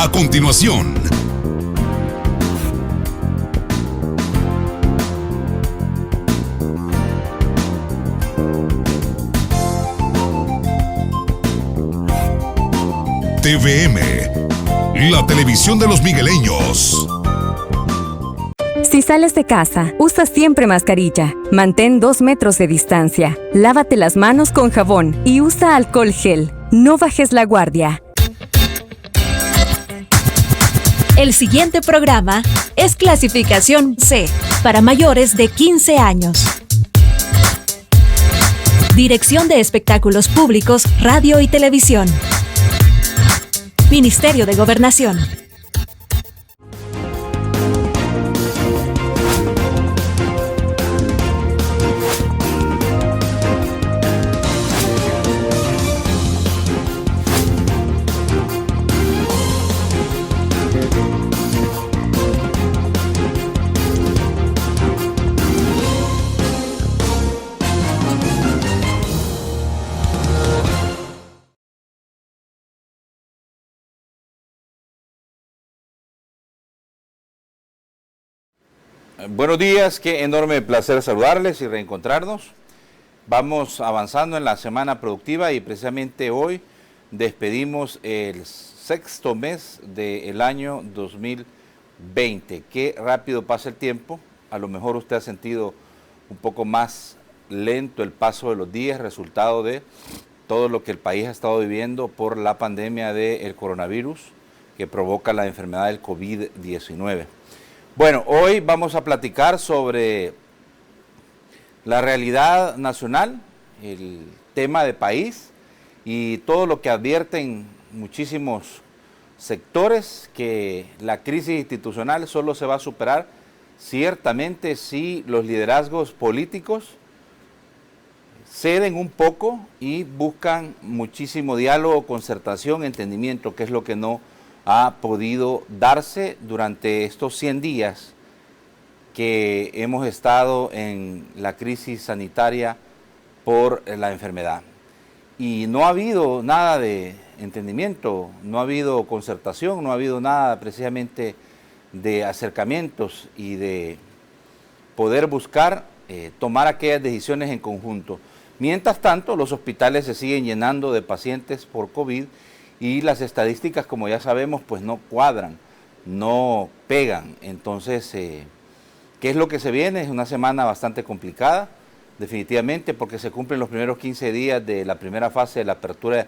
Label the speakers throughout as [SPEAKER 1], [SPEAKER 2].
[SPEAKER 1] A continuación, TVM, la televisión de los migueleños.
[SPEAKER 2] Si sales de casa, usa siempre mascarilla. Mantén 2 metros de distancia. Lávate las manos con jabón y usa alcohol gel. No bajes la guardia.
[SPEAKER 3] El siguiente programa es clasificación C, para mayores de 15 años. Dirección de Espectáculos Públicos, Radio y Televisión. Ministerio de Gobernación.
[SPEAKER 4] Buenos días, qué enorme placer saludarles y reencontrarnos. Vamos avanzando en la semana productiva y precisamente hoy despedimos el 6º mes del año 2020. Qué rápido pasa el tiempo. A lo mejor usted ha sentido un poco más lento el paso de los días, resultado de todo lo que el país ha estado viviendo por la pandemia del coronavirus que provoca la enfermedad del COVID-19. Bueno, hoy vamos a platicar sobre la realidad nacional, el tema de país y todo lo que advierten muchísimos sectores, que la crisis institucional solo se va a superar ciertamente si los liderazgos políticos ceden un poco y buscan muchísimo diálogo, concertación, entendimiento, que es lo que no ha podido darse durante estos 100 días que hemos estado en la crisis sanitaria por la enfermedad. Y no ha habido nada de entendimiento, no ha habido concertación, no ha habido nada precisamente de acercamientos y de poder buscar tomar aquellas decisiones en conjunto. Mientras tanto, los hospitales se siguen llenando de pacientes por COVID y las estadísticas, como ya sabemos, pues no cuadran, no pegan. Entonces, ¿qué es lo que se viene? Es una semana bastante complicada, definitivamente, porque se cumplen los primeros 15 días de la primera fase de la apertura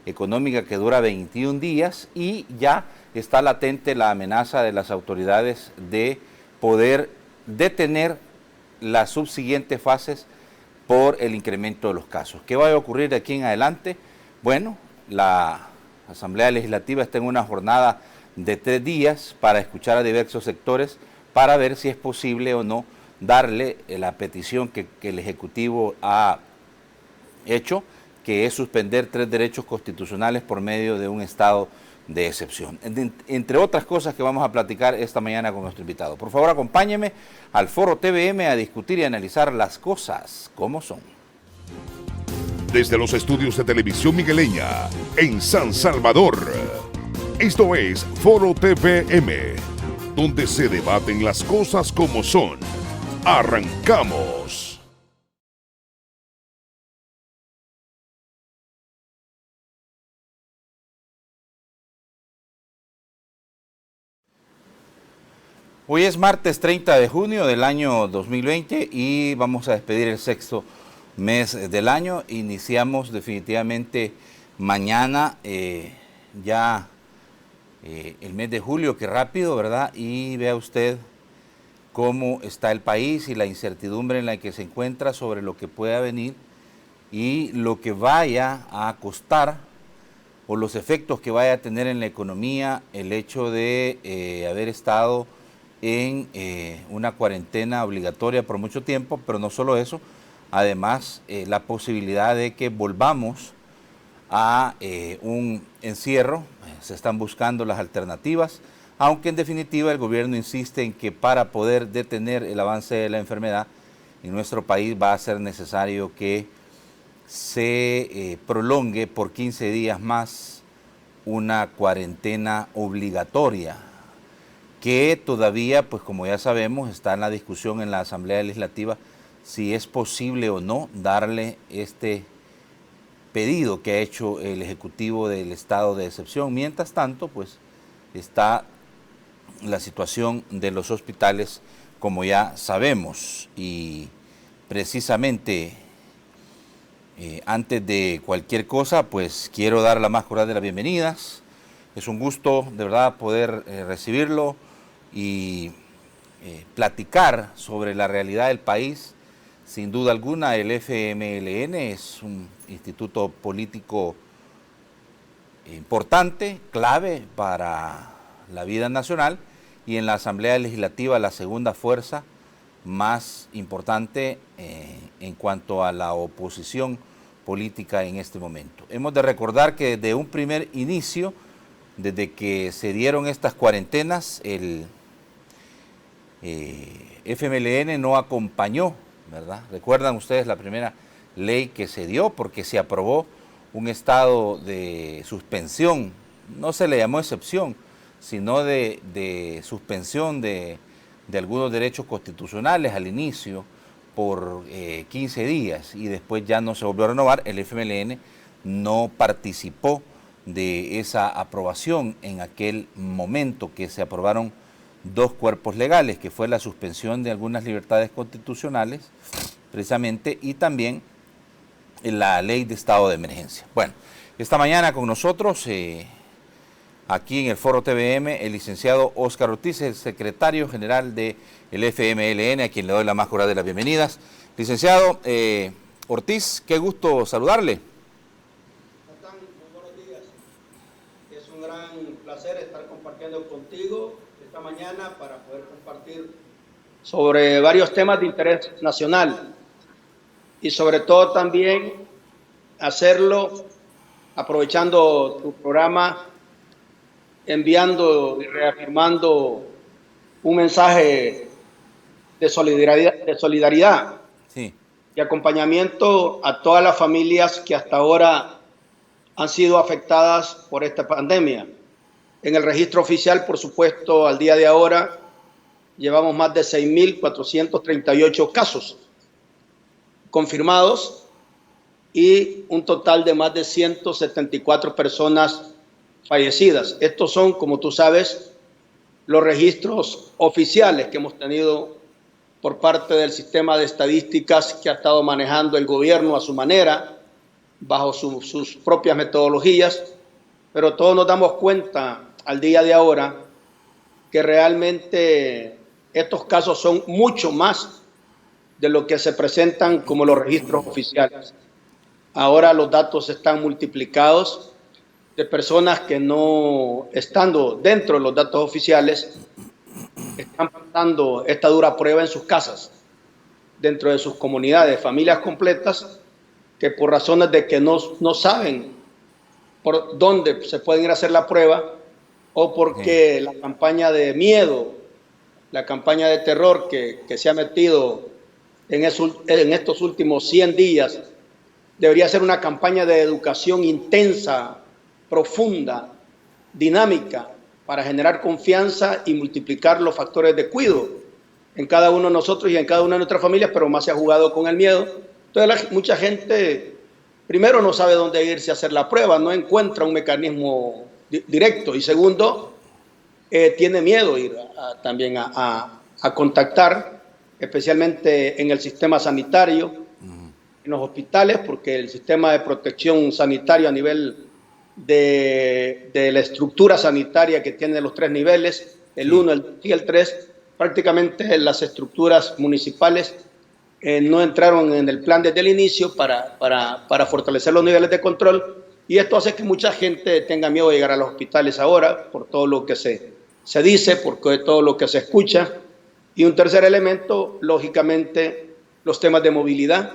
[SPEAKER 4] económica, que dura 21 días, y ya está latente la amenaza de las autoridades de poder detener las subsiguientes fases por el incremento de los casos. ¿Qué va a ocurrir de aquí en adelante? Bueno, la Asamblea Legislativa está en una jornada de 3 días para escuchar a diversos sectores para ver si es posible o no darle la petición que el Ejecutivo ha hecho, que es suspender 3 derechos constitucionales por medio de un estado de excepción. Entre otras cosas que vamos a platicar esta mañana con nuestro invitado. Por favor, acompáñeme al Foro TVM a discutir y analizar las cosas como son.
[SPEAKER 1] Desde los estudios de Televisión Migueleña, en San Salvador. Esto es Foro TVM, donde se debaten las cosas como son. ¡Arrancamos!
[SPEAKER 4] Hoy es martes 30 de junio del año 2020 y vamos a despedir el 6º mes del año. Iniciamos definitivamente mañana ya el mes de julio, que rápido, ¿verdad? Y vea usted cómo está el país y la incertidumbre en la que se encuentra sobre lo que pueda venir y lo que vaya a costar o los efectos que vaya a tener en la economía el hecho de haber estado en una cuarentena obligatoria por mucho tiempo, pero no solo eso, además la posibilidad de que volvamos a un encierro. Se están buscando las alternativas, aunque en definitiva el gobierno insiste en que para poder detener el avance de la enfermedad en nuestro país va a ser necesario que se prolongue por 15 días más una cuarentena obligatoria, que todavía, pues como ya sabemos, está en la discusión en la Asamblea Legislativa si es posible o no darle este pedido que ha hecho el Ejecutivo del estado de excepción. Mientras tanto, pues está la situación de los hospitales, como ya sabemos, y precisamente antes de cualquier cosa, pues quiero dar la más cordial de las bienvenidas. Es un gusto de verdad poder recibirlo y platicar sobre la realidad del país. Sin duda alguna, el FMLN es un instituto político importante, clave para la vida nacional, y en la Asamblea Legislativa la segunda fuerza más importante en cuanto a la oposición política en este momento. Hemos de recordar que desde un primer inicio, desde que se dieron estas cuarentenas, el FMLN no acompañó, ¿verdad? Recuerdan ustedes la primera ley que se dio porque se aprobó un estado de suspensión, no se le llamó excepción, sino de suspensión de algunos derechos constitucionales al inicio por 15 días y después ya no se volvió a renovar. El FMLN no participó de esa aprobación en aquel momento que se aprobaron dos cuerpos legales, que fue la suspensión de algunas libertades constitucionales, precisamente, y también la ley de estado de emergencia. Bueno, esta mañana con nosotros, aquí en el Foro TVM, el licenciado Óscar Ortiz, el secretario general del FMLN, a quien le doy la más cordial de las bienvenidas. Licenciado Ortiz, qué gusto saludarle.
[SPEAKER 5] Muy buenos días. Es un gran placer estar compartiendo contigo esta mañana para poder compartir sobre varios temas de interés nacional y sobre todo también hacerlo aprovechando tu programa, enviando y reafirmando un mensaje de solidaridad
[SPEAKER 4] Sí.
[SPEAKER 5] y acompañamiento a todas las familias que hasta ahora han sido afectadas por esta pandemia. En el registro oficial, por supuesto, al día de ahora, llevamos más de 6.438 casos confirmados y un total de más de 174 personas fallecidas. Estos son, como tú sabes, los registros oficiales que hemos tenido por parte del sistema de estadísticas que ha estado manejando el gobierno a su manera, bajo sus propias metodologías, pero todos nos damos cuenta al día de ahora que realmente estos casos son mucho más de lo que se presentan como los registros oficiales. Ahora los datos están multiplicados de personas que no estando dentro de los datos oficiales están pasando esta dura prueba en sus casas, dentro de sus comunidades, familias completas que por razones de que no saben por dónde se pueden ir a hacer la prueba o porque la campaña de miedo, la campaña de terror que se ha metido en estos últimos 100 días, debería ser una campaña de educación intensa, profunda, dinámica, para generar confianza y multiplicar los factores de cuidado en cada uno de nosotros y en cada una de nuestras familias, pero más se ha jugado con el miedo. Entonces mucha gente, primero, no sabe dónde irse a hacer la prueba, no encuentra un mecanismo directo, y segundo, tiene miedo ir también a contactar, especialmente en el sistema sanitario, en los hospitales, porque el sistema de protección sanitaria a nivel de la estructura sanitaria que tiene los tres niveles, el 1, el 2 y el 3, prácticamente las estructuras municipales no entraron en el plan desde el inicio para fortalecer los niveles de control, y esto hace que mucha gente tenga miedo de llegar a los hospitales ahora por todo lo que se dice, por todo lo que se escucha. Y un tercer elemento, lógicamente, los temas de movilidad.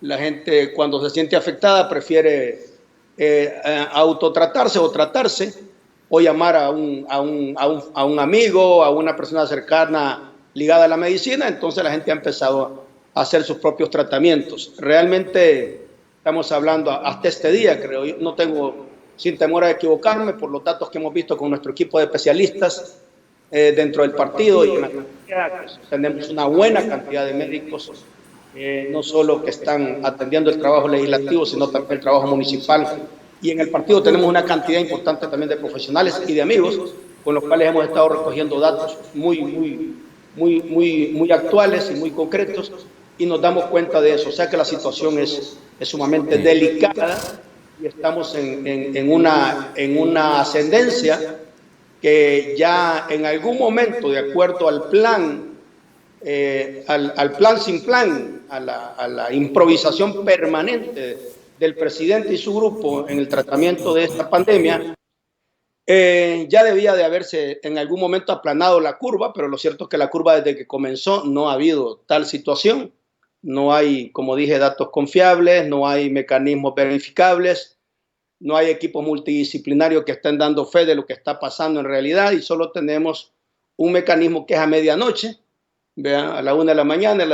[SPEAKER 5] La gente, cuando se siente afectada, prefiere autotratarse o tratarse o llamar a un amigo, a una persona cercana ligada a la medicina. Entonces la gente ha empezado a hacer sus propios tratamientos. Realmente estamos hablando hasta este día, creo, yo no tengo sin temor a equivocarme, por los datos que hemos visto con nuestro equipo de especialistas dentro del partido, y en la comunidad, tenemos una buena cantidad de médicos, no solo que están atendiendo el trabajo legislativo, sino también el trabajo municipal. Y en el partido tenemos una cantidad importante también de profesionales y de amigos con los cuales hemos estado recogiendo datos muy actuales y muy concretos, y nos damos cuenta de eso. O sea que la situación es sumamente delicada y estamos en una ascendencia que ya en algún momento, de acuerdo al plan, al plan sin plan, a la improvisación permanente del presidente y su grupo en el tratamiento de esta pandemia, ya debía de haberse en algún momento aplanado la curva, pero lo cierto es que la curva desde que comenzó no ha habido tal situación. No hay, como dije, datos confiables, no hay mecanismos verificables, no hay equipos multidisciplinarios que estén dando fe de lo que está pasando en realidad, y solo tenemos un mecanismo que es a medianoche, vean, a la 1 de la mañana,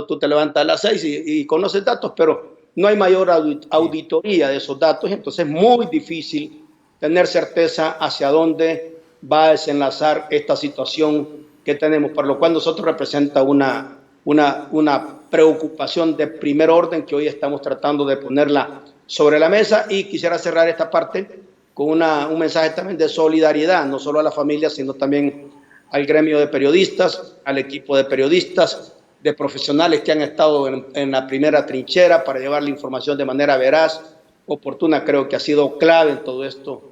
[SPEAKER 5] tú te levantas a las 6 y conoces datos, pero no hay mayor auditoría de esos datos, entonces es muy difícil tener certeza hacia dónde va a desenlazar esta situación que tenemos, por lo cual nosotros representa una preocupación de primer orden que hoy estamos tratando de ponerla sobre la mesa. Y quisiera cerrar esta parte con un mensaje también de solidaridad, no solo a la familia, sino también al gremio de periodistas, al equipo de periodistas, de profesionales que han estado en la primera trinchera para llevar la información de manera veraz, oportuna. Creo que ha sido clave en todo esto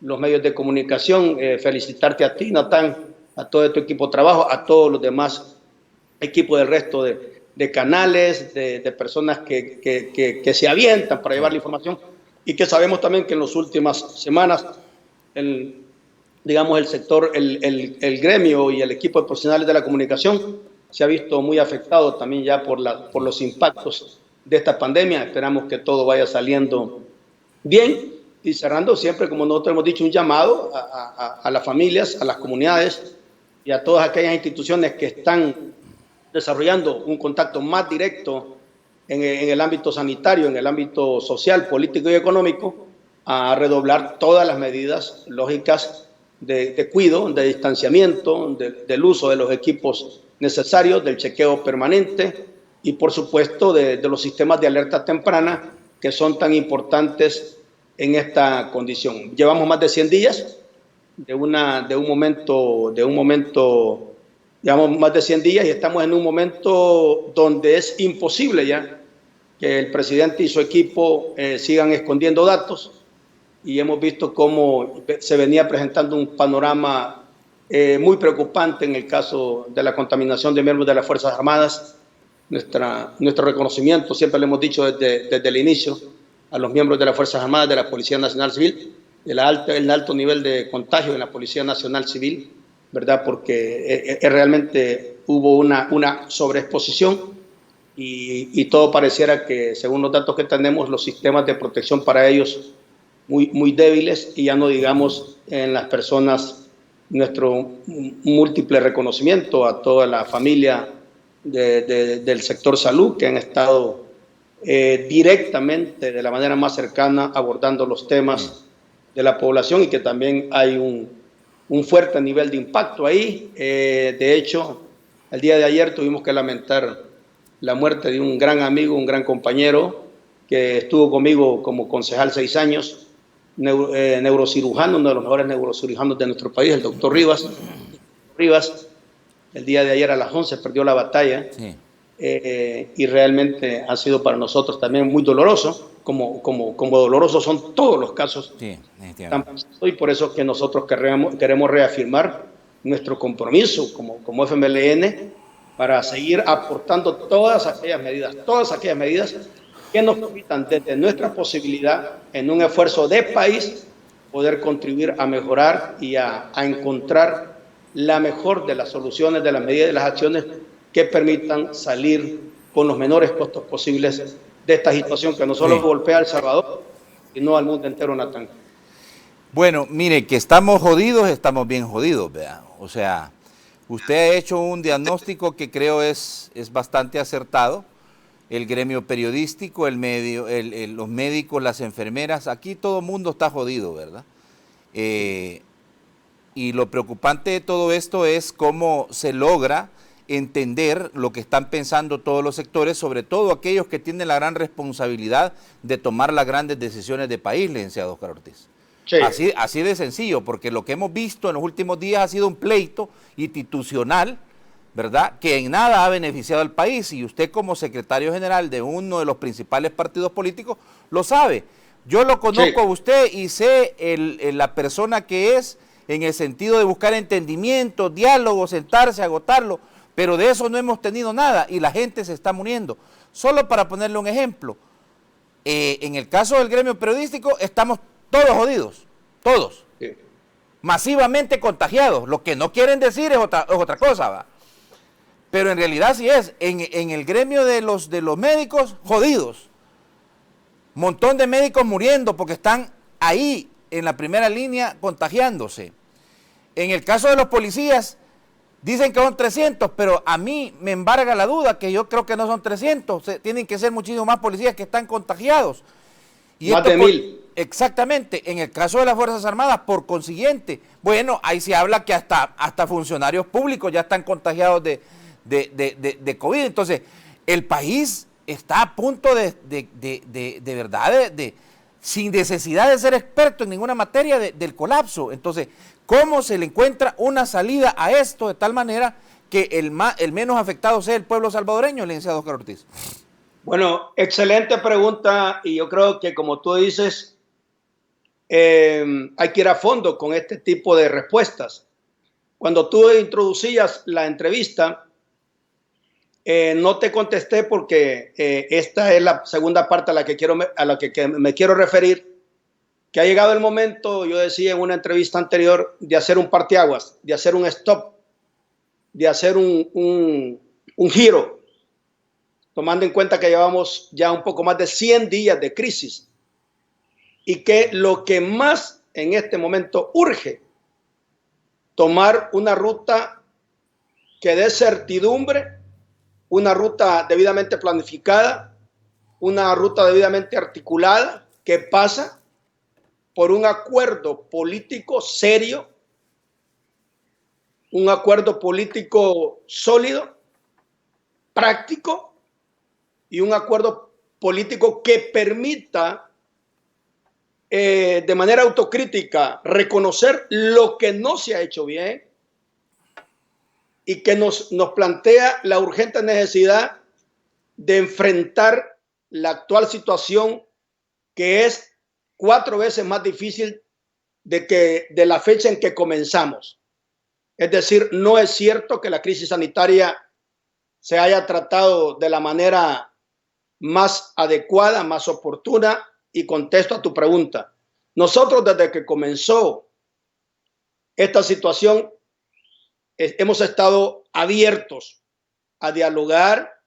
[SPEAKER 5] los medios de comunicación. Felicitarte a ti, Natán, a todo tu equipo de trabajo, a todos los demás equipos del resto de canales, de personas que se avientan para llevar la información, y que sabemos también que en las últimas semanas el sector, el gremio y el equipo de profesionales de la comunicación se ha visto muy afectado también ya por los impactos de esta pandemia. Esperamos que todo vaya saliendo bien, y cerrando siempre, como nosotros hemos dicho, un llamado a las familias, a las comunidades y a todas aquellas instituciones que están desarrollando un contacto más directo en el ámbito sanitario, en el ámbito social, político y económico, a redoblar todas las medidas lógicas de cuidado, de distanciamiento, del uso de los equipos necesarios, del chequeo permanente y, por supuesto, de los sistemas de alerta temprana que son tan importantes en esta condición. Llevamos más de 100 días de un momento, llevamos más de 100 días y estamos en un momento donde es imposible ya que el presidente y su equipo sigan escondiendo datos, y hemos visto cómo se venía presentando un panorama muy preocupante en el caso de la contaminación de miembros de las Fuerzas Armadas. Nuestro reconocimiento, siempre le hemos dicho desde el inicio, a los miembros de las Fuerzas Armadas, de la Policía Nacional Civil, el alto nivel de contagio en la Policía Nacional Civil, ¿verdad? Porque realmente hubo una sobreexposición, y todo pareciera que, según los datos que tenemos, los sistemas de protección para ellos muy débiles, y ya no digamos en las personas. Nuestro múltiple reconocimiento a toda la familia del sector salud, que han estado directamente, de la manera más cercana, abordando los temas de la población, y que también hay un fuerte nivel de impacto ahí. De hecho, el día de ayer tuvimos que lamentar la muerte de un gran amigo, un gran compañero, que estuvo conmigo como concejal 6 años, neurocirujano, uno de los mejores neurocirujanos de nuestro país, el doctor Rivas. El día de ayer a las 11 perdió la batalla. Sí. Y realmente ha sido para nosotros también muy doloroso, como dolorosos son todos los casos. Sí, y por eso es que nosotros queremos reafirmar nuestro compromiso como FMLN para seguir aportando todas aquellas medidas que nos permitan, desde nuestra posibilidad, en un esfuerzo de país, poder contribuir a mejorar y a encontrar la mejor de las soluciones, de las medidas, de las acciones que permitan salir con los menores costos posibles de esta situación que no solo golpea a El Salvador, sino al mundo entero, Natán.
[SPEAKER 4] Bueno, mire, que estamos jodidos, estamos bien jodidos, ¿verdad? O sea, usted ha hecho un diagnóstico que creo es bastante acertado. el gremio periodístico, los médicos, las enfermeras. Aquí todo el mundo está jodido, ¿verdad? Y lo preocupante de todo esto es cómo se logra entender lo que están pensando todos los sectores, sobre todo aquellos que tienen la gran responsabilidad de tomar las grandes decisiones de país, licenciado Oscar Ortiz. Sí. Así de sencillo, porque lo que hemos visto en los últimos días ha sido un pleito institucional, ¿verdad?, que en nada ha beneficiado al país, y usted como secretario general de uno de los principales partidos políticos lo sabe. Yo lo conozco a usted y sé la persona que es en el sentido de buscar entendimiento, diálogo, sentarse, agotarlo, pero de eso no hemos tenido nada y la gente se está muriendo. Solo para ponerle un ejemplo, en el caso del gremio periodístico estamos todos jodidos, todos, masivamente contagiados. Lo que no quieren decir es otra cosa, ¿va? Pero en realidad sí es. En el gremio de los médicos, jodidos. Montón de médicos muriendo porque están ahí en la primera línea contagiándose. En el caso de los policías, dicen que son 300, pero a mí me embarga la duda, que yo creo que no son 300, tienen que ser muchísimos más policías que están contagiados. Y
[SPEAKER 5] más de 1000.
[SPEAKER 4] Exactamente. En el caso de las Fuerzas Armadas, por consiguiente, bueno, ahí se habla que hasta funcionarios públicos ya están contagiados de COVID. Entonces, el país está a punto de verdad, sin necesidad de ser experto en ninguna materia, del colapso. Entonces, ¿cómo se le encuentra una salida a esto de tal manera que el menos afectado sea el pueblo salvadoreño, licenciado Oscar Ortiz?
[SPEAKER 5] Bueno, excelente pregunta, y yo creo que, como tú dices, hay que ir a fondo con este tipo de respuestas. Cuando tú introducías la entrevista, no te contesté porque esta es la segunda parte a la que me quiero referir, que ha llegado el momento, yo decía en una entrevista anterior, de hacer un parteaguas, de hacer un stop, de hacer un giro, tomando en cuenta que llevamos ya un poco más de 100 días de crisis y que lo que más en este momento urge, tomar una ruta que dé certidumbre, una ruta debidamente planificada, una ruta debidamente articulada, que pasa por un acuerdo político serio, un acuerdo político sólido, práctico, y un acuerdo político que permita de manera autocrítica reconocer lo que no se ha hecho bien y que nos plantea la urgente necesidad de enfrentar la actual situación, que es 4 veces más difícil de la fecha en que comenzamos. Es decir, no es cierto que la crisis sanitaria se haya tratado de la manera más adecuada, más oportuna, y contesto a tu pregunta. Nosotros, desde que comenzó esta situación, hemos estado abiertos a dialogar,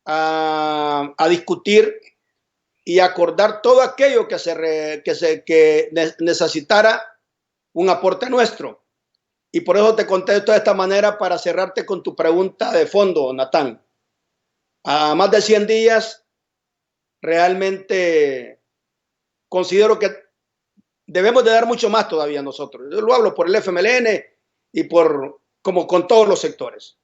[SPEAKER 5] a discutir y acordar todo aquello que necesitara un aporte nuestro. Y por eso te contesto de esta manera, para cerrarte con tu pregunta de fondo, Natán. A más de 100 días, realmente considero que debemos de dar mucho más todavía nosotros. Yo lo hablo por el FMLN y como con todos los sectores.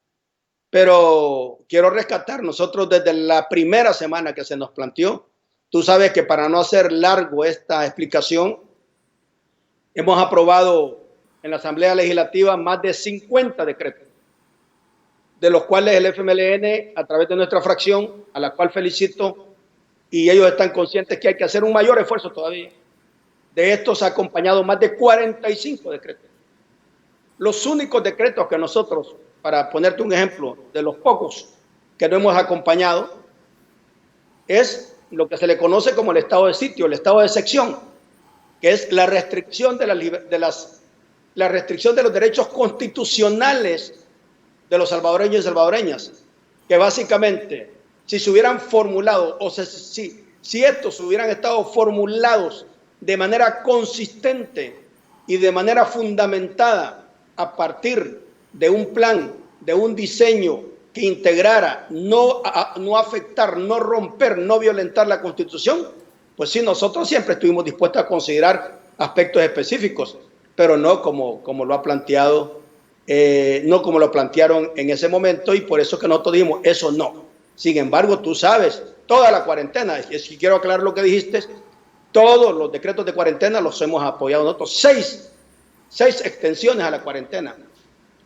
[SPEAKER 5] Pero quiero rescatar, nosotros desde la primera semana que se nos planteó, tú sabes que, para no hacer largo esta explicación, hemos aprobado en la Asamblea Legislativa más de 50 decretos, de los cuales el FMLN, a través de nuestra fracción, a la cual felicito, y ellos están conscientes que hay que hacer un mayor esfuerzo todavía. De estos ha acompañado más de 45 decretos. Los únicos decretos que nosotros, para ponerte un ejemplo, de los pocos que no hemos acompañado, es lo que se le conoce como el estado de sitio, el estado de excepción, que es la restricción la restricción de los derechos constitucionales de los salvadoreños y salvadoreñas, que básicamente, si se hubieran formulado, o si estos hubieran estado formulados de manera consistente y de manera fundamentada a partir de un plan, de un diseño que integrara no afectar, no romper, no violentar la Constitución, pues sí, nosotros siempre estuvimos dispuestos a considerar aspectos específicos, pero no como lo ha planteado, no como lo plantearon en ese momento, y por eso que nosotros dijimos, eso no. Sin embargo, tú sabes, toda la cuarentena, y quiero aclarar lo que dijiste, todos los decretos de cuarentena los hemos apoyado nosotros, seis extensiones a la cuarentena.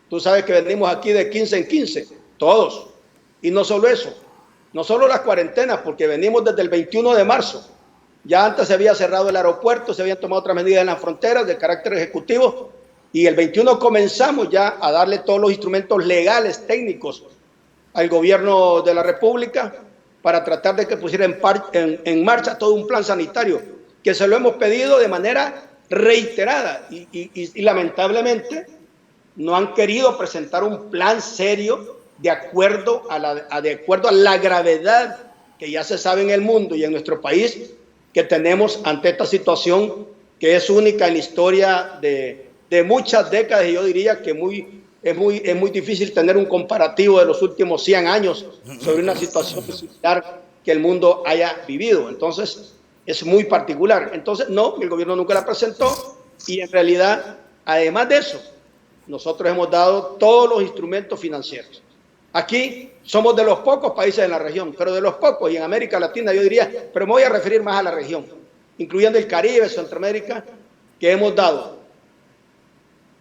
[SPEAKER 5] Tú sabes que venimos aquí de 15 en 15, todos. Y no solo eso, no solo las cuarentenas, porque venimos desde el 21 de marzo. Ya antes se había cerrado el aeropuerto, se habían tomado otras medidas en las fronteras de carácter ejecutivo, y el 21 comenzamos ya a darle todos los instrumentos legales, técnicos, al gobierno de la República para tratar de que pusiera en marcha todo un plan sanitario, que se lo hemos pedido de manera reiterada, y lamentablemente no han querido presentar un plan serio de acuerdo a la gravedad que ya se sabe en el mundo y en nuestro país que tenemos ante esta situación que es única en la historia de muchas décadas, y yo diría que es muy difícil tener un comparativo de los últimos 100 años sobre una situación similar que el mundo haya vivido. Entonces, es muy particular. Entonces, no, el gobierno nunca la presentó, y en realidad, además de eso, nosotros hemos dado todos los instrumentos financieros. Aquí somos de los pocos países en la región, pero de los pocos, y en América Latina yo diría, pero me voy a referir más a la región, incluyendo el Caribe, Centroamérica, que hemos dado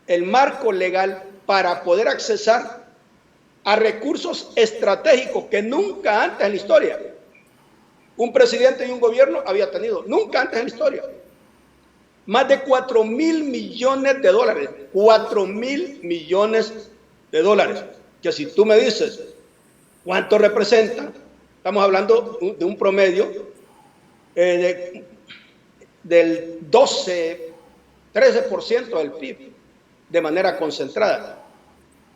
[SPEAKER 5] el marco legal para poder accesar a recursos estratégicos que nunca antes en la historia un presidente y un gobierno había tenido, nunca antes en la historia. Más de 4.000 millones de dólares, 4.000 millones de dólares, que si tú me dices cuánto representa, estamos hablando de un promedio del 12, 13% del PIB de manera concentrada.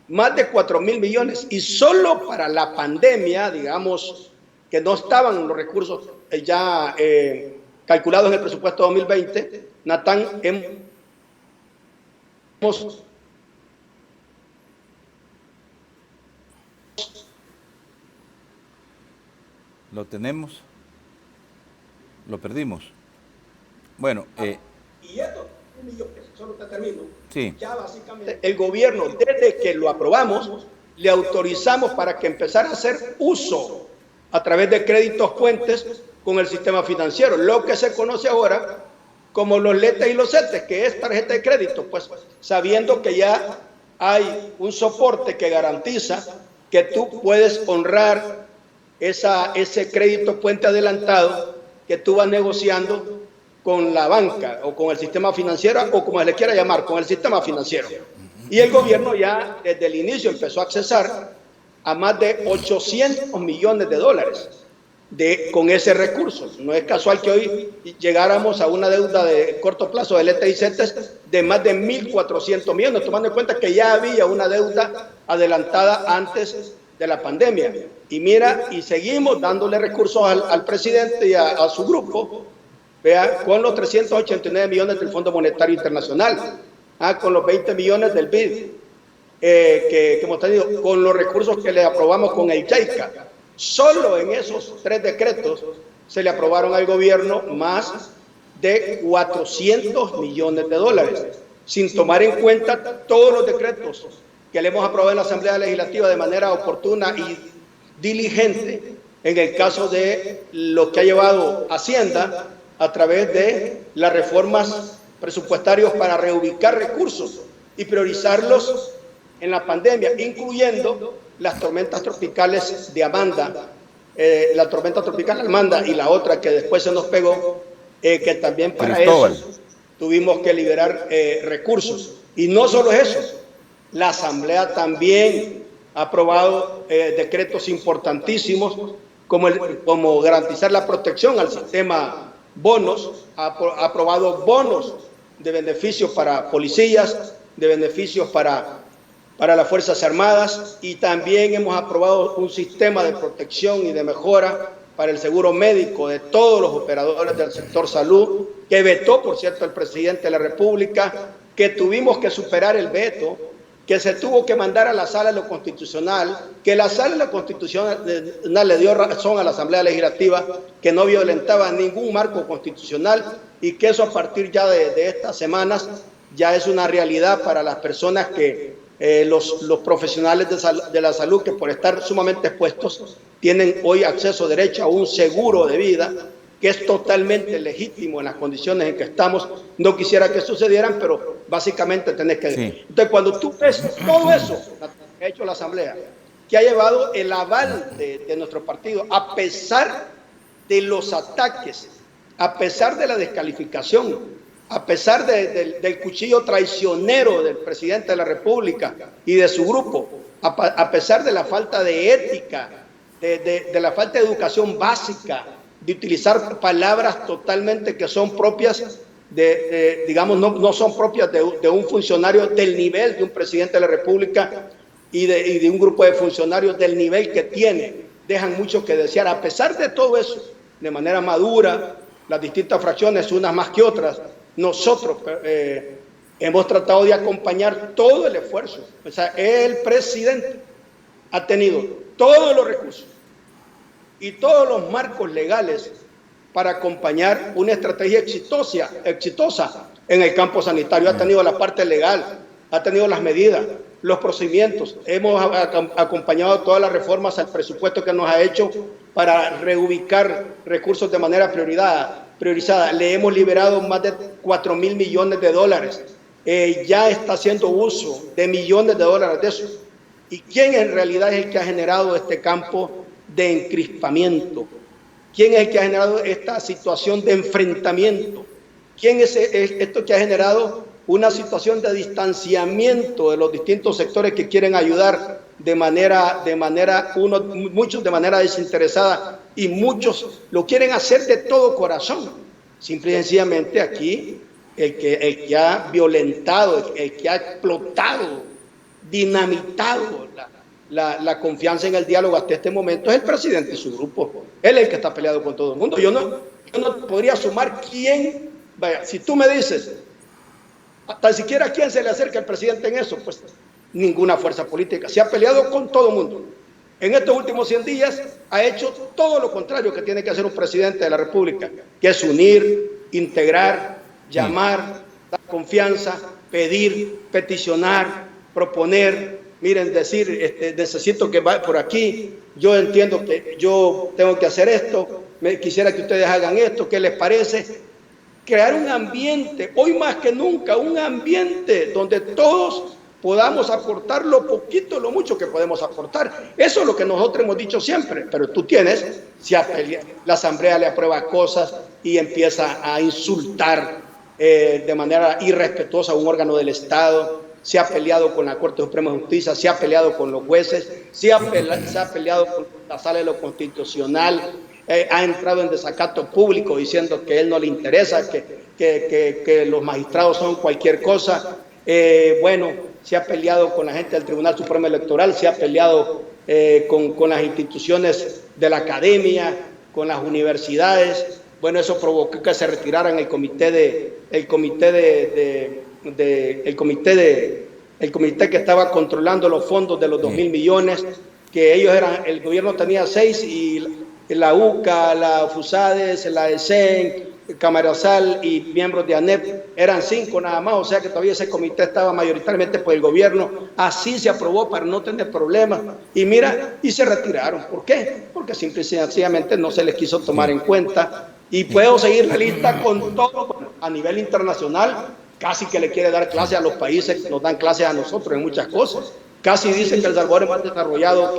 [SPEAKER 5] Más de 4.000 millones, y solo para la pandemia, digamos, que no estaban los recursos ya calculados en el presupuesto 2020, Natán,
[SPEAKER 4] ¿Lo tenemos? ¿Lo perdimos? Bueno,
[SPEAKER 5] y esto, solo te termino.
[SPEAKER 4] Sí.
[SPEAKER 5] Ya básicamente el gobierno, desde que lo aprobamos, le autorizamos para que empezara a hacer uso a través de créditos puentes con el sistema financiero, lo que se conoce ahora como los LETES y los CETES, que es tarjeta de crédito, pues sabiendo que ya hay un soporte que garantiza que tú puedes honrar ese crédito puente adelantado que tú vas negociando con la banca o con el sistema financiero, o como se le quiera llamar, con el sistema financiero. Y el gobierno ya desde el inicio empezó a accesar a más de 800 millones de dólares con ese recurso. No es casual que hoy llegáramos a una deuda de corto plazo del LETES y CETES de más de 1.400 millones, tomando en cuenta que ya había una deuda adelantada antes de la pandemia. Y mira, y seguimos dándole recursos al presidente y a su grupo, vea, con los 389 millones del Fondo Monetario Internacional, con los 20 millones del BID, que hemos tenido, con los recursos que le aprobamos con el JICA. Solo en esos 3 decretos se le aprobaron al gobierno más de 400 millones de dólares, sin tomar en cuenta todos los decretos que le hemos aprobado en la Asamblea Legislativa de manera oportuna y diligente, en el caso de lo que ha llevado Hacienda a través de las reformas presupuestarias para reubicar recursos y priorizarlos en la pandemia, incluyendo las tormentas tropicales de Amanda, la tormenta tropical Amanda, y la otra que después se nos pegó, que también para
[SPEAKER 4] Cristóbal.
[SPEAKER 5] eso tuvimos que liberar recursos. Y no solo eso, la Asamblea también ha aprobado decretos importantísimos como garantizar la protección al sistema bonos, ha aprobado bonos de beneficios para policías, de beneficios para las Fuerzas Armadas, y también hemos aprobado un sistema de protección y de mejora para el seguro médico de todos los operadores del sector salud, que vetó, por cierto, el presidente de la República, que tuvimos que superar el veto que se tuvo que mandar a la Sala de lo Constitucional, que la Sala de lo Constitucional le dio razón a la Asamblea Legislativa, que no violentaba ningún marco constitucional y que eso a partir ya de estas semanas ya es una realidad para las personas que los profesionales de la salud, que por estar sumamente expuestos tienen hoy acceso derecho a un seguro de vida que es totalmente legítimo en las condiciones en que estamos. No quisiera que sucedieran, pero básicamente tenés que... Sí. Entonces, cuando tú ves todo eso que ha hecho la Asamblea, que ha llevado el aval de nuestro partido, a pesar de los ataques, a pesar de la descalificación, a pesar del cuchillo traicionero del presidente de la República y de su grupo, a pesar de la falta de ética, de la falta de educación básica, de utilizar palabras totalmente que son propias digamos, no son propias de un funcionario del nivel de un presidente de la República y de un grupo de funcionarios del nivel que tiene, dejan mucho que desear. A pesar de todo eso, de manera madura, las distintas fracciones, unas más que otras, nosotros hemos tratado de acompañar todo el esfuerzo. O sea, el presidente ha tenido todos los recursos y todos los marcos legales para acompañar una estrategia exitosa en el campo sanitario. Ha tenido la parte legal, ha tenido las medidas, los procedimientos. Hemos acompañado todas las reformas al presupuesto que nos ha hecho para reubicar recursos de manera priorizada. Le hemos liberado más de 4.000 millones de dólares. Ya está haciendo uso de millones de dólares de eso. ¿Y quién en realidad es el que ha generado este campo de encrispamiento? ¿Quién es el que ha generado esta situación de enfrentamiento? ¿Quién es esto que ha generado una situación de distanciamiento de los distintos sectores que quieren ayudar muchos de manera desinteresada y muchos lo quieren hacer de todo corazón? Simple y sencillamente aquí el que ha violentado, el que ha explotado, dinamitado la confianza en el diálogo hasta este momento es el presidente y su grupo. Él es el que está peleado con todo el mundo. Yo no podría sumar quién, vaya, si tú me dices, tan siquiera quién se le acerca al presidente en eso, pues ninguna fuerza política. Se ha peleado con todo el mundo. En estos últimos 100 días ha hecho todo lo contrario que tiene que hacer un presidente de la República, que es unir, integrar, llamar, dar confianza, pedir, peticionar, proponer. Miren, decir, necesito que vaya por aquí, yo entiendo que yo tengo que hacer esto, quisiera que ustedes hagan esto, ¿qué les parece? Crear un ambiente, hoy más que nunca, un ambiente donde todos podamos aportar lo poquito, lo mucho que podemos aportar. Eso es lo que nosotros hemos dicho siempre, pero tú tienes, la Asamblea le aprueba cosas y empieza a insultar de manera irrespetuosa a un órgano del Estado. Se ha peleado con la Corte Suprema de Justicia, se ha peleado con los jueces, se ha peleado con la Sala de lo Constitucional, ha entrado en desacato público diciendo que a él no le interesa, que los magistrados son cualquier cosa. Bueno, se ha peleado con la gente del Tribunal Supremo Electoral, se ha peleado con las instituciones de la academia, con las universidades. Bueno, eso provocó que se retiraran el comité que estaba controlando los fondos de los 2.000 millones, que el gobierno tenía 6 y la UCA, la FUSADES, la ESEN, Camarazal y miembros de ANEP eran 5 nada más, o sea que todavía ese comité estaba mayoritariamente por el gobierno. Así se aprobó para no tener problemas y mira, y se retiraron. ¿Por qué? Porque simple y sencillamente no se les quiso tomar en cuenta. Y puedo seguir la lista con todo a nivel internacional. Casi que le quiere dar clases a los países que nos dan clases a nosotros en muchas cosas. Casi dice que El Salvador es más desarrollado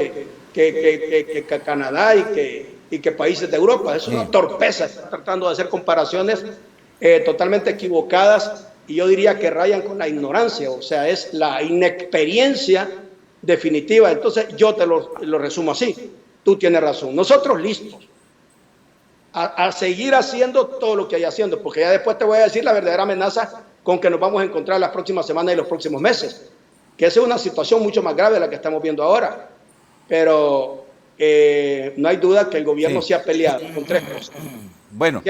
[SPEAKER 5] que Canadá y que países de Europa. Es una torpeza. Está tratando de hacer comparaciones totalmente equivocadas y yo diría que rayan con la ignorancia. O sea, es la inexperiencia definitiva. Entonces yo te lo resumo así. Tú tienes razón. Nosotros listos a seguir haciendo todo lo que hay haciendo, porque ya después te voy a decir la verdadera amenaza con que nos vamos a encontrar las próximas semanas y los próximos meses, que esa es una situación mucho más grave de la que estamos viendo ahora. Pero no hay duda que el gobierno se ha peleado con 3 cosas.
[SPEAKER 4] Bueno,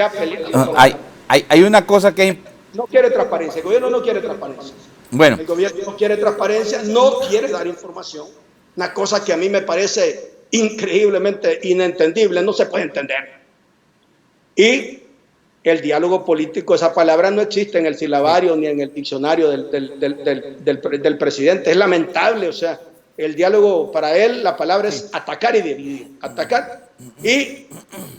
[SPEAKER 4] hay una cosa que...
[SPEAKER 5] No quiere transparencia, el gobierno no quiere transparencia.
[SPEAKER 4] Bueno.
[SPEAKER 5] El gobierno no quiere transparencia, no quiere dar información. Una cosa que a mí me parece increíblemente inentendible, no se puede entender. Y el diálogo político, esa palabra no existe en el silabario ni en el diccionario del presidente. Es lamentable, o sea, el diálogo para él, la palabra es atacar y dividir. Atacar. Y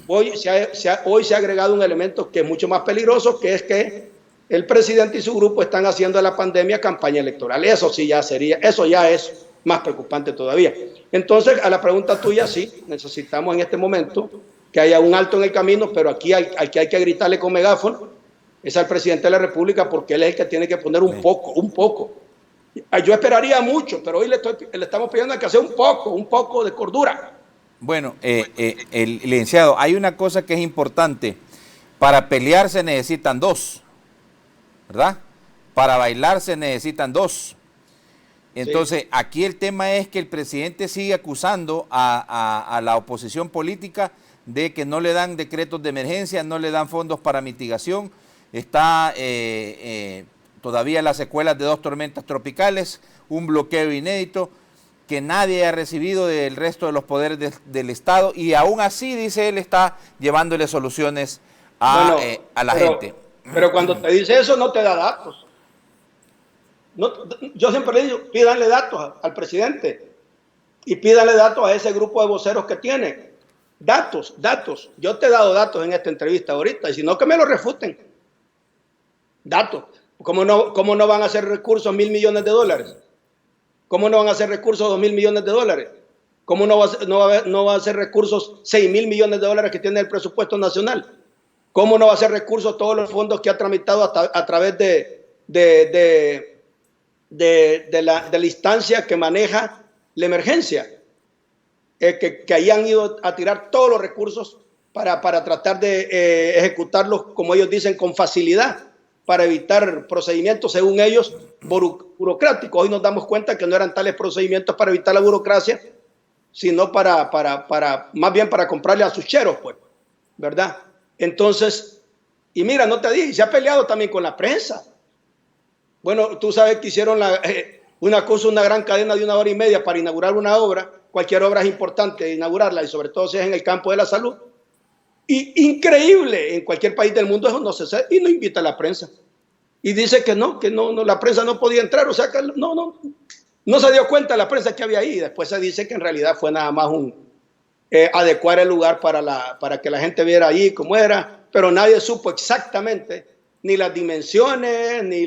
[SPEAKER 5] hoy se ha agregado un elemento que es mucho más peligroso, que es que el presidente y su grupo están haciendo de la pandemia campaña electoral. Eso ya es más preocupante todavía. Entonces, a la pregunta tuya, sí, necesitamos en este momento que haya un alto en el camino, pero aquí hay que gritarle con megáfono, es al presidente de la República, porque él es el que tiene que poner un poco. Yo esperaría mucho, pero hoy le estamos pidiendo que haga un poco de cordura.
[SPEAKER 4] Bueno, el licenciado, hay una cosa que es importante. Para pelear se necesitan dos, ¿verdad? Para bailar se necesitan dos. Entonces, sí. Aquí el tema es que el presidente sigue acusando a la oposición política de que no le dan decretos de emergencia, no le dan fondos para mitigación. Está todavía las secuelas de 2 tormentas tropicales, un bloqueo inédito que nadie ha recibido del resto de los poderes del Estado, y aún así, dice él, está llevándole soluciones a la gente.
[SPEAKER 5] Pero cuando te dice eso, no te da datos. No, yo siempre le digo, pídanle datos al presidente y pídanle datos a ese grupo de voceros que tiene. Datos. Yo te he dado datos en esta entrevista ahorita, y si no, que me lo refuten. Datos. ¿Cómo no van a hacer recursos $1.000 millones? ¿Cómo no van a hacer recursos $2.000 millones? ¿Cómo no va a hacer recursos $6.000 millones que tiene el presupuesto nacional? ¿Cómo no va a hacer recursos todos los fondos que ha tramitado a través de la instancia que maneja la emergencia? Que ahí han ido a tirar todos los recursos para tratar de ejecutarlos, como ellos dicen, con facilidad, para evitar procedimientos, según ellos, burocráticos. Hoy nos damos cuenta que no eran tales procedimientos para evitar la burocracia, sino más bien para comprarle a sus cheros, pues, ¿verdad? Entonces, y mira, no te dije, se ha peleado también con la prensa. Bueno, tú sabes que hicieron una gran cadena de 1 hora y media para inaugurar una obra. Cualquier obra es importante inaugurarla, y sobre todo si es en el campo de la salud. Y increíble, en cualquier país del mundo eso no se hace, y no invita a la prensa. Y dice que no, la prensa no podía entrar, o sea que no se dio cuenta la prensa que había ahí. Después se dice que en realidad fue nada más adecuar el lugar para que la gente viera ahí cómo era, pero nadie supo exactamente ni las dimensiones, ni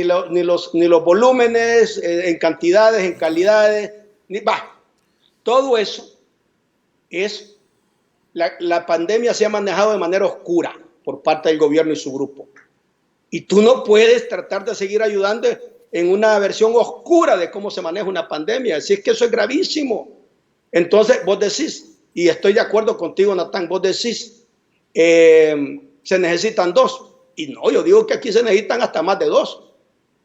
[SPEAKER 5] los volúmenes, en cantidades, en calidades, todo eso es, la pandemia se ha manejado de manera oscura por parte del gobierno y su grupo. Y tú no puedes tratar de seguir ayudando en una versión oscura de cómo se maneja una pandemia. Así es que eso es gravísimo. Entonces vos decís, y estoy de acuerdo contigo, Natán, vos decís, se necesitan 2. Y no, yo digo que aquí se necesitan hasta más de 2.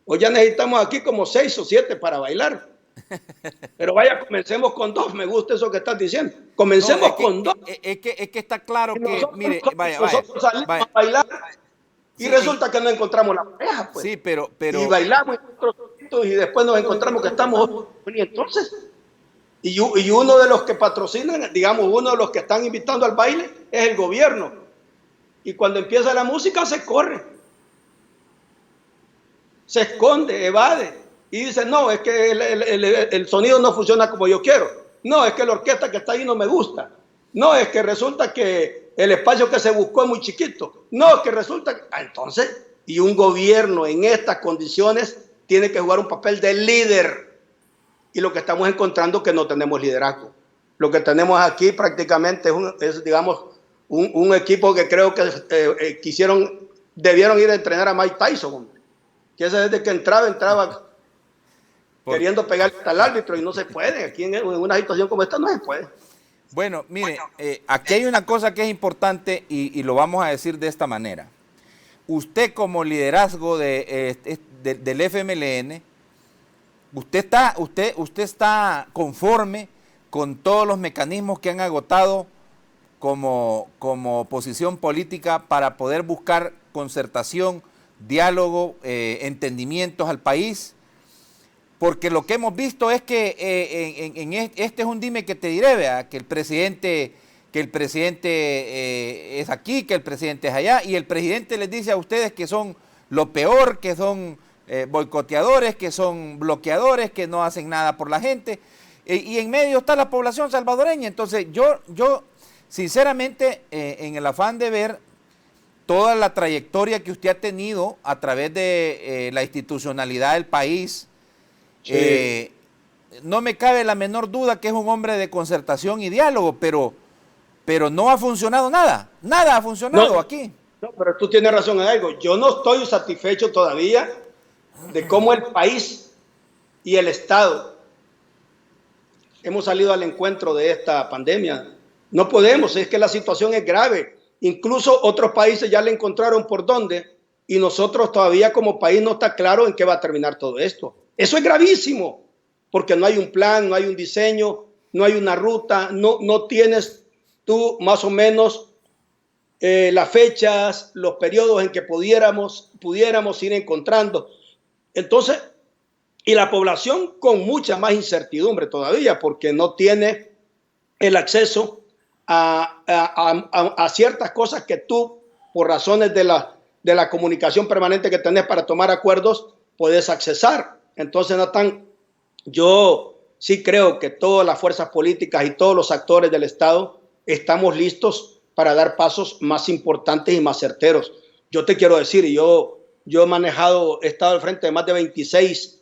[SPEAKER 5] Hoy ya necesitamos aquí como 6 o 7 para bailar. Pero vaya, comencemos con 2. Me gusta eso que estás diciendo. Comencemos con 2.
[SPEAKER 4] Es que está claro que, mire,
[SPEAKER 5] nosotros salimos a bailar y resulta que no encontramos la pareja, pues.
[SPEAKER 4] Sí, pero
[SPEAKER 5] y bailamos y después nos encontramos que estamos. Y entonces, y uno de los que patrocinan, digamos, uno de los que están invitando al baile es el gobierno. Y cuando empieza la música se corre, se esconde, evade. Y dice, no, es que el sonido no funciona como yo quiero. No, es que la orquesta que está ahí no me gusta. No, es que resulta que el espacio que se buscó es muy chiquito. No, es que resulta... Entonces, y un gobierno en estas condiciones tiene que jugar un papel de líder. Y lo que estamos encontrando es que no tenemos liderazgo. Lo que tenemos aquí prácticamente es digamos, un equipo que creo que debieron ir a entrenar a Mike Tyson, hombre. Que ese desde que entraba queriendo pegar al árbitro, y no se puede. Aquí en una situación como esta no se puede.
[SPEAKER 4] Bueno, mire, aquí hay una cosa que es importante y lo vamos a decir de esta manera. Usted como liderazgo del FMLN, usted está conforme con todos los mecanismos que han agotado como oposición política para poder buscar concertación diálogo, entendimientos al país, porque lo que hemos visto es que este es un dime que te diré, ¿verdad? Que el presidente es aquí, que el presidente es allá, y el presidente les dice a ustedes que son lo peor, que son boicoteadores, que son bloqueadores, que no hacen nada por la gente, y en medio está la población salvadoreña. Entonces yo sinceramente, en el afán de ver toda la trayectoria que usted ha tenido a través de la institucionalidad del país, sí, no me cabe la menor duda que es un hombre de concertación y diálogo, pero no ha funcionado nada ha funcionado aquí.
[SPEAKER 5] No, pero tú tienes razón en algo. Yo no estoy satisfecho todavía de cómo el país y el Estado hemos salido al encuentro de esta pandemia. No podemos, es que la situación es grave. Incluso otros países ya le encontraron por dónde y nosotros todavía como país no está claro en qué va a terminar todo esto. Eso es gravísimo, porque no hay un plan, no hay un diseño, no hay una ruta, no tienes tú más o menos las fechas, los periodos en que pudiéramos ir encontrando. Entonces, y la población con mucha más incertidumbre todavía, porque no tiene el acceso a ciertas cosas que tú, por razones de la comunicación permanente que tenés para tomar acuerdos, puedes accesar. Entonces, Natán, yo sí creo que todas las fuerzas políticas y todos los actores del Estado estamos listos para dar pasos más importantes y más certeros. Yo te quiero decir, yo he estado al frente de más de 26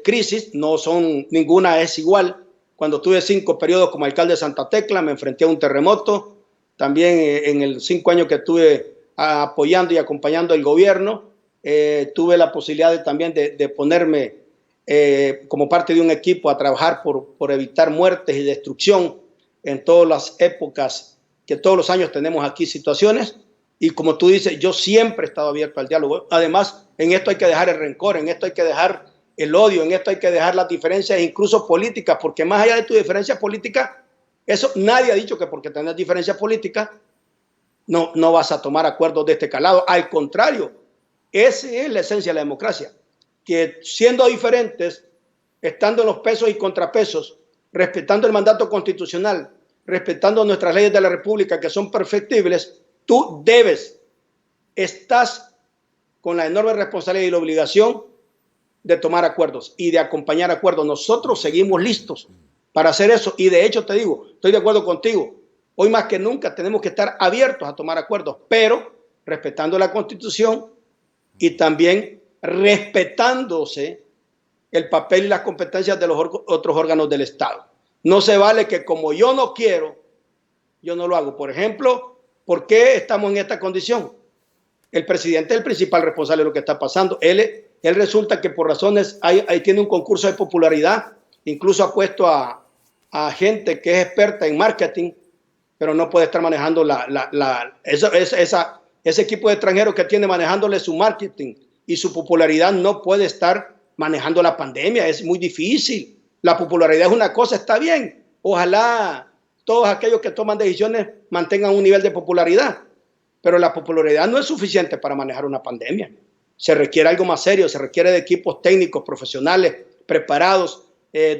[SPEAKER 5] crisis, ninguna es igual. Cuando tuve 5 periodos como alcalde de Santa Tecla, me enfrenté a un terremoto. También en el 5 años que estuve apoyando y acompañando el gobierno, tuve la posibilidad también de ponerme como parte de un equipo a trabajar por evitar muertes y destrucción en todas las épocas, que todos los años tenemos aquí situaciones. Y como tú dices, yo siempre he estado abierto al diálogo. Además, en esto hay que dejar el rencor, en esto hay que dejar el odio, en esto hay que dejar las diferencias incluso políticas, porque más allá de tu diferencia política, eso nadie ha dicho que porque tenés diferencias políticas no vas a tomar acuerdos de este calado. Al contrario, esa es la esencia de la democracia, que siendo diferentes, estando en los pesos y contrapesos, respetando el mandato constitucional, respetando nuestras leyes de la República que son perfectibles, tú estás con la enorme responsabilidad y la obligación de tomar acuerdos y de acompañar acuerdos. Nosotros seguimos listos para hacer eso y de hecho te digo, estoy de acuerdo contigo, hoy más que nunca tenemos que estar abiertos a tomar acuerdos, pero respetando la Constitución y también respetándose el papel y las competencias de los otros órganos del Estado. No se vale que como yo no quiero, yo no lo hago. Por ejemplo, ¿por qué estamos en esta condición? El presidente es el principal responsable de lo que está pasando. Él resulta que por razones, ahí tiene un concurso de popularidad, incluso ha puesto a gente que es experta en marketing, pero no puede estar manejando ese equipo de extranjeros que tiene manejándole su marketing y su popularidad no puede estar manejando la pandemia. Es muy difícil. La popularidad es una cosa, está bien. Ojalá todos aquellos que toman decisiones mantengan un nivel de popularidad, pero la popularidad no es suficiente para manejar una pandemia. Se requiere algo más serio, se requiere de equipos técnicos, profesionales, preparados,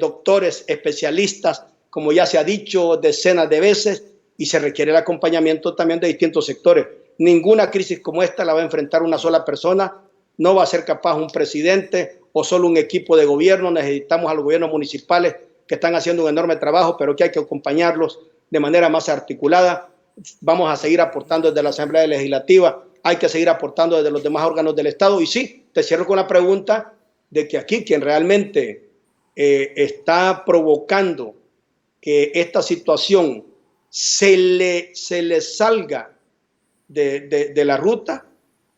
[SPEAKER 5] doctores, especialistas, como ya se ha dicho decenas de veces, y se requiere el acompañamiento también de distintos sectores. Ninguna crisis como esta la va a enfrentar una sola persona, no va a ser capaz un presidente o solo un equipo de gobierno. Necesitamos a los gobiernos municipales que están haciendo un enorme trabajo, pero que hay que acompañarlos de manera más articulada. Vamos a seguir aportando desde la Asamblea Legislativa, hay que seguir aportando desde los demás órganos del Estado. Y sí, te cierro con la pregunta de que aquí quien realmente está provocando que esta situación se le salga de la ruta,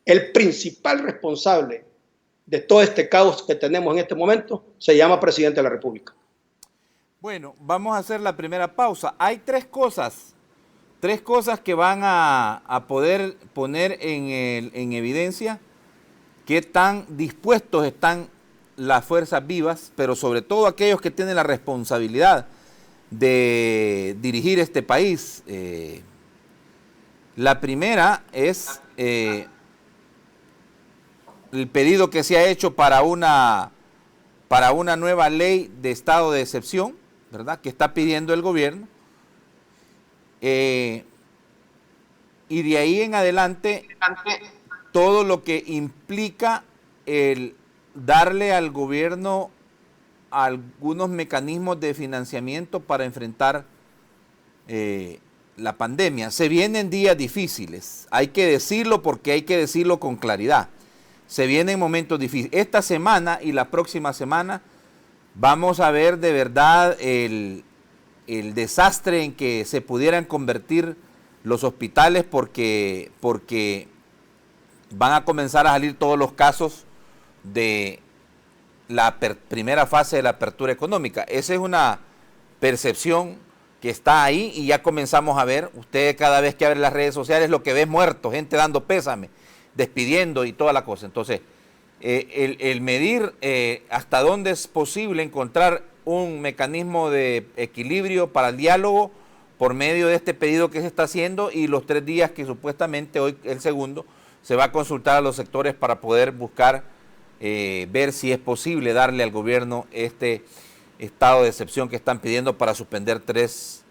[SPEAKER 5] el principal responsable de todo este caos que tenemos en este momento se llama Presidente de la República.
[SPEAKER 4] Bueno, vamos a hacer la primera pausa. Hay tres cosas que van a poder poner en evidencia qué tan dispuestos están las fuerzas vivas, pero sobre todo aquellos que tienen la responsabilidad de dirigir este país. La primera es el pedido que se ha hecho para una nueva ley de estado de excepción, ¿verdad?, que está pidiendo el gobierno. Y de ahí en adelante, todo lo que implica el darle al gobierno algunos mecanismos de financiamiento para enfrentar la pandemia. Se vienen días difíciles, hay que decirlo porque hay que decirlo con claridad. Se vienen momentos difíciles. Esta semana y la próxima semana vamos a ver de verdad el desastre en que se pudieran convertir los hospitales porque van a comenzar a salir todos los casos de la primera fase de la apertura económica. Esa es una percepción que está ahí y ya comenzamos a ver. Usted cada vez que abre las redes sociales lo que ve es muertos, gente dando pésame, despidiendo y toda la cosa. Entonces, el medir hasta dónde es posible encontrar un mecanismo de equilibrio para el diálogo por medio de este pedido que se está haciendo y los 3 días que supuestamente hoy, el segundo, se va a consultar a los sectores para poder buscar ver si es posible darle al gobierno este estado de excepción que están pidiendo para suspender tres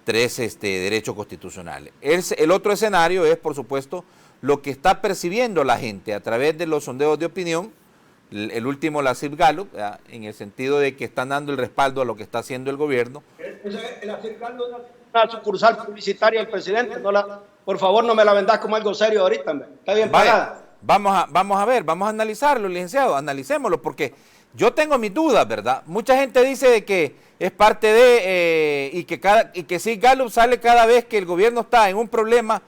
[SPEAKER 4] derechos constitucionales. El otro escenario es, por supuesto, lo que está percibiendo la gente a través de los sondeos de opinión, el último, la CIP Gallup, en el sentido de que están dando el respaldo a lo que está haciendo el gobierno.
[SPEAKER 5] La CIP Gallup es una sucursal publicitaria del presidente. Por favor, no me la vendas como algo serio ahorita. Está bien pagada.
[SPEAKER 4] Vamos a ver, vamos a analizarlo, licenciado, analicémoslo, porque yo tengo mis dudas, ¿verdad? Mucha gente dice de que es parte de, y que sí, Gallup sale cada vez que el gobierno está en un problema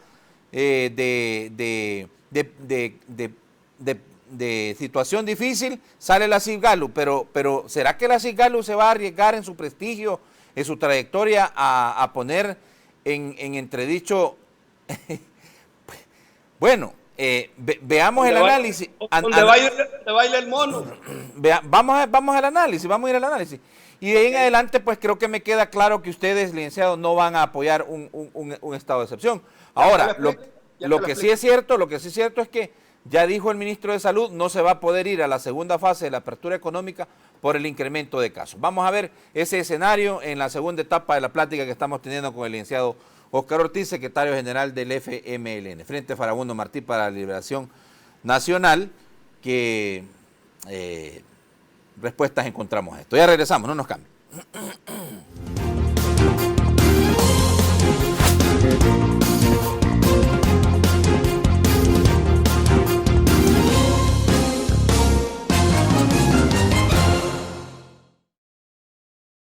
[SPEAKER 4] de situación difícil, sale la CIP Gallup, pero ¿será que la CIP Gallup se va a arriesgar en su prestigio, en su trayectoria, a poner en entredicho? Bueno, veamos el análisis.
[SPEAKER 5] Donde baila el mono.
[SPEAKER 4] Vamos al análisis, vamos a ir al análisis. Y de ahí en adelante, pues creo que me queda claro que ustedes, licenciados, no van a apoyar un estado de excepción. Ahora, lo que sí es cierto es que ya dijo el ministro de Salud, no se va a poder ir a la segunda fase de la apertura económica por el incremento de casos. Vamos a ver ese escenario en la segunda etapa de la plática que estamos teniendo con el licenciado Óscar Ortiz, secretario general del FMLN, Frente Farabundo Martí para la Liberación Nacional, que respuestas encontramos a esto. Ya regresamos, no nos cambien.